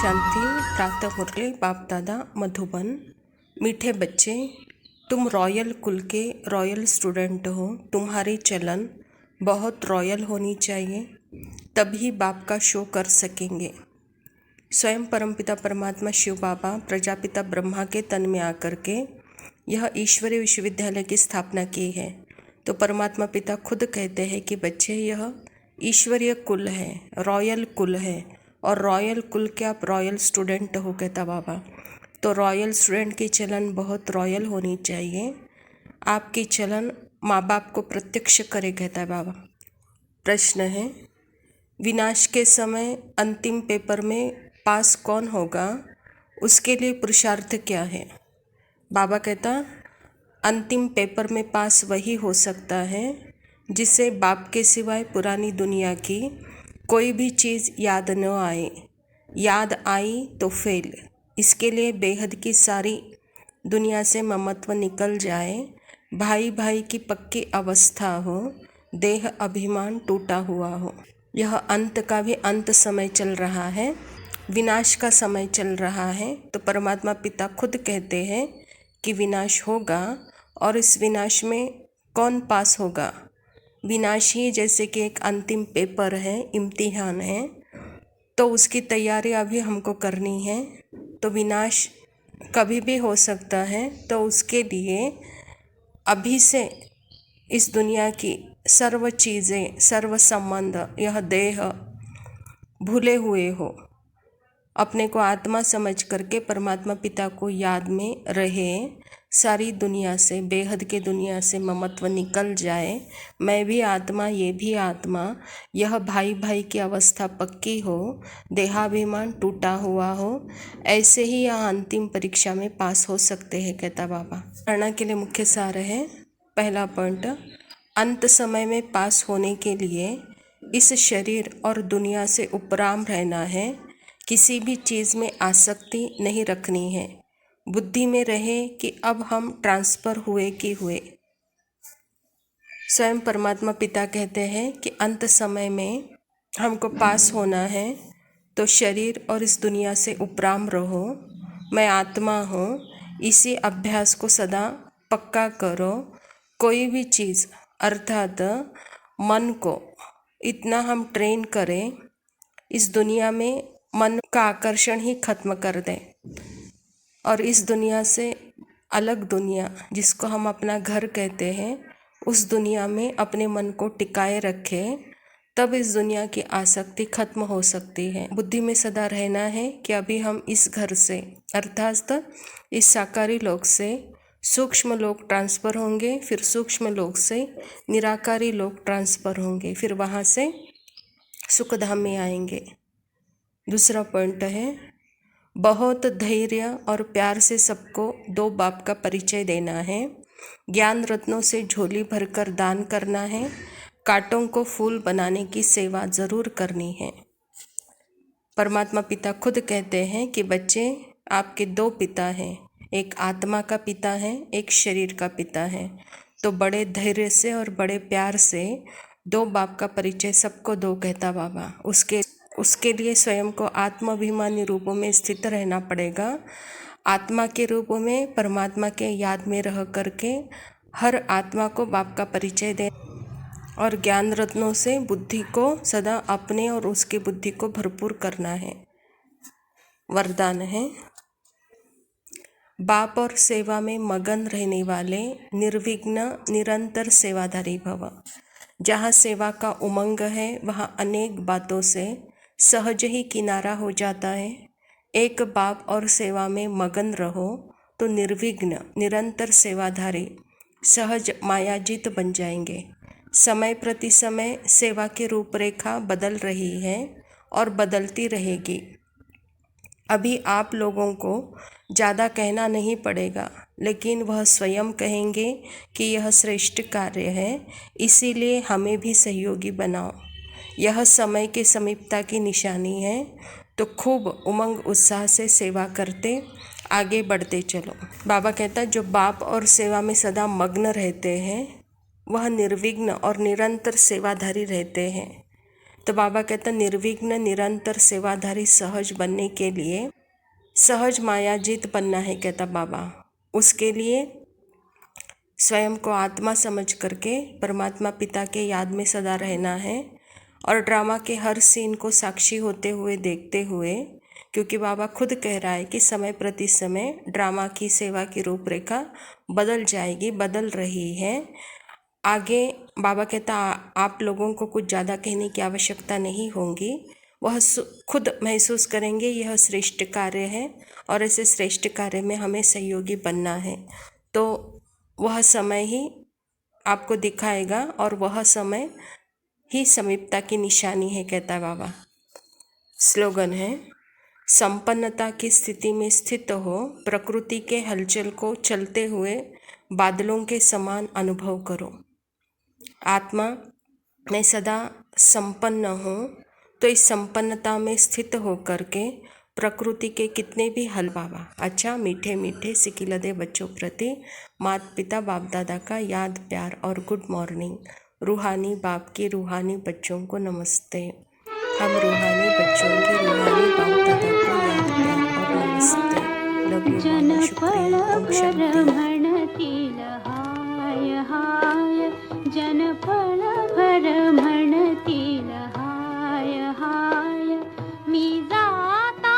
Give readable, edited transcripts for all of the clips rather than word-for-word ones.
शांति। प्रातः मुरली बाप दादा मधुबन। मीठे बच्चे, तुम रॉयल कुल के रॉयल स्टूडेंट हो। तुम्हारी चलन बहुत रॉयल होनी चाहिए, तभी बाप का शो कर सकेंगे। स्वयं परमपिता परमात्मा शिव बाबा प्रजापिता ब्रह्मा के तन में आकर के यह ईश्वरीय विश्वविद्यालय की स्थापना की है। तो परमात्मा पिता खुद कहते हैं कि बच्चे, यह ईश्वरीय कुल है, रॉयल कुल है, और रॉयल कुल के आप रॉयल स्टूडेंट हो, कहता बाबा। तो रॉयल स्टूडेंट की चलन बहुत रॉयल होनी चाहिए। आपकी चलन माँ बाप को प्रत्यक्ष करे, कहता है बाबा। प्रश्न है, विनाश के समय अंतिम पेपर में पास कौन होगा, उसके लिए पुरुषार्थ क्या है? बाबा कहता, अंतिम पेपर में पास वही हो सकता है जिसे बाप के सिवाय पुरानी दुनिया की कोई भी चीज़ याद न आए। याद आई तो फेल। इसके लिए बेहद की सारी दुनिया से ममत्व निकल जाए, भाई भाई की पक्की अवस्था हो, देह अभिमान टूटा हुआ हो। यह अंत का भी अंत समय चल रहा है, विनाश का समय चल रहा है। तो परमात्मा पिता खुद कहते हैं कि विनाश होगा, और इस विनाश में कौन पास होगा? विनाश ही जैसे कि एक अंतिम पेपर है, इम्तिहान है, तो उसकी तैयारी अभी हमको करनी है। तो विनाश कभी भी हो सकता है, तो उसके लिए अभी से इस दुनिया की सर्व चीज़ें, सर्व संबंध, यह देह भूले हुए हो, अपने को आत्मा समझ करके परमात्मा पिता को याद में रहे। सारी दुनिया से, बेहद के दुनिया से ममत्व निकल जाए। मैं भी आत्मा, ये भी आत्मा, यह भाई भाई की अवस्था पक्की हो, देहाभिमान टूटा हुआ हो। ऐसे ही यह अंतिम परीक्षा में पास हो सकते हैं, कहता बाबा। धारणा के लिए मुख्य सार है। पहला पॉइंट, अंत समय में पास होने के लिए इस शरीर और दुनिया से उपराम रहना है। किसी भी चीज़ में आसक्ति नहीं रखनी है। बुद्धि में रहे कि अब हम ट्रांसफ़र हुए कि हुए। स्वयं परमात्मा पिता कहते हैं कि अंत समय में हमको पास होना है, तो शरीर और इस दुनिया से उपराम रहो। मैं आत्मा हूँ, इसी अभ्यास को सदा पक्का करो। कोई भी चीज़ अर्थात मन को इतना हम ट्रेन करें, इस दुनिया में मन का आकर्षण ही खत्म कर दें, और इस दुनिया से अलग दुनिया, जिसको हम अपना घर कहते हैं, उस दुनिया में अपने मन को टिकाए रखें, तब इस दुनिया की आसक्ति खत्म हो सकती है। बुद्धि में सदा रहना है कि अभी हम इस घर से, अर्थात इस साकारी लोक से सूक्ष्म लोक ट्रांसफ़र होंगे, फिर सूक्ष्म लोक से निराकारी लोक ट्रांसफ़र होंगे, फिर वहाँ से सुखधाम में आएंगे। दूसरा पॉइंट है, बहुत धैर्य और प्यार से सबको दो बाप का परिचय देना है। ज्ञान रत्नों से झोली भरकर दान करना है। कांटों को फूल बनाने की सेवा ज़रूर करनी है। परमात्मा पिता खुद कहते हैं कि बच्चे, आपके दो पिता हैं, एक आत्मा का पिता है, एक शरीर का पिता है। तो बड़े धैर्य से और बड़े प्यार से दो बाप का परिचय सबको दो, कहता बाबा। उसके लिए स्वयं को आत्माभिमानी रूपों में स्थित रहना पड़ेगा। आत्मा के रूपों में परमात्मा के याद में रह करके हर आत्मा को बाप का परिचय दे, और ज्ञान रत्नों से बुद्धि को सदा अपने और उसकी बुद्धि को भरपूर करना है। वरदान है, बाप और सेवा में मगन रहने वाले निर्विघ्न निरंतर सेवाधारी भव। जहाँ सेवा का उमंग है, वहाँ अनेक बातों से सहज ही किनारा हो जाता है। एक बाप और सेवा में मगन रहो तो निर्विघ्न निरंतर सेवाधारी सहज मायाजीत बन जाएंगे। समय प्रति समय सेवा की रूपरेखा बदल रही है और बदलती रहेगी। अभी आप लोगों को ज़्यादा कहना नहीं पड़ेगा, लेकिन वह स्वयं कहेंगे कि यह श्रेष्ठ कार्य है, इसीलिए हमें भी सहयोगी बनाओ। यह समय के समीपता की निशानी है, तो खूब उमंग उत्साह से सेवा करते आगे बढ़ते चलो। बाबा कहता है, जो बाप और सेवा में सदा मग्न रहते हैं, वह निर्विघ्न और निरंतर सेवाधारी रहते हैं। तो बाबा कहता निर्विघ्न निरंतर सेवाधारी सहज बनने के लिए सहज मायाजीत बनना है, कहता बाबा। उसके लिए स्वयं को आत्मा समझ करके परमात्मा पिता के याद में सदा रहना है और ड्रामा के हर सीन को साक्षी होते हुए देखते हुए, क्योंकि बाबा खुद कह रहा है कि समय प्रति समय ड्रामा की सेवा की रूपरेखा बदल जाएगी, बदल रही है। आगे बाबा कहता आप लोगों को कुछ ज़्यादा कहने की आवश्यकता नहीं होगी, वह खुद महसूस करेंगे यह श्रेष्ठ कार्य है और ऐसे श्रेष्ठ कार्य में हमें सहयोगी बनना है। तो वह समय ही आपको दिखाएगा और वह समय ही समीपता की निशानी है, कहता है बाबा। स्लोगन है, संपन्नता की स्थिति में स्थित हो, प्रकृति के हलचल को चलते हुए बादलों के समान अनुभव करो। आत्मा में सदा संपन्न हो तो इस संपन्नता में स्थित होकर के प्रकृति के कितने भी हल बाबा। अच्छा, मीठे मीठे सिकिलदे बच्चों प्रति माता पिता बाप दादा का याद प्यार और गुड मॉर्निंग। रूहानी बाप के रूहानी बच्चों को नमस्ते। हम रूहानी बच्चों के रूहानी बाप दादा को याद प्यार और नमस्ते। लव यू मामा, शुक्रिया। ओम शांति। जनफल भर म्हणतील हाय हाय, मी जाता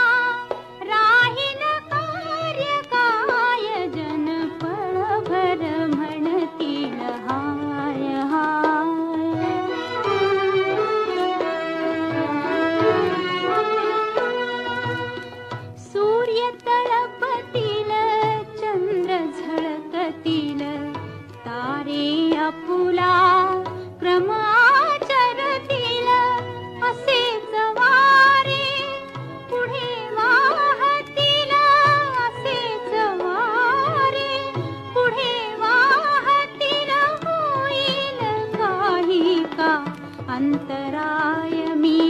राहील कार्य काय, जनफल भर म्हणतील हाय हाय। सूर्य तळपतील, चंद्र झळकतील, तारे आपुला क्रम आचरतील, असेच वारे पुढे वाहतील, असेच वारे पुढे वाहतील, होईल काही का अंतराय मी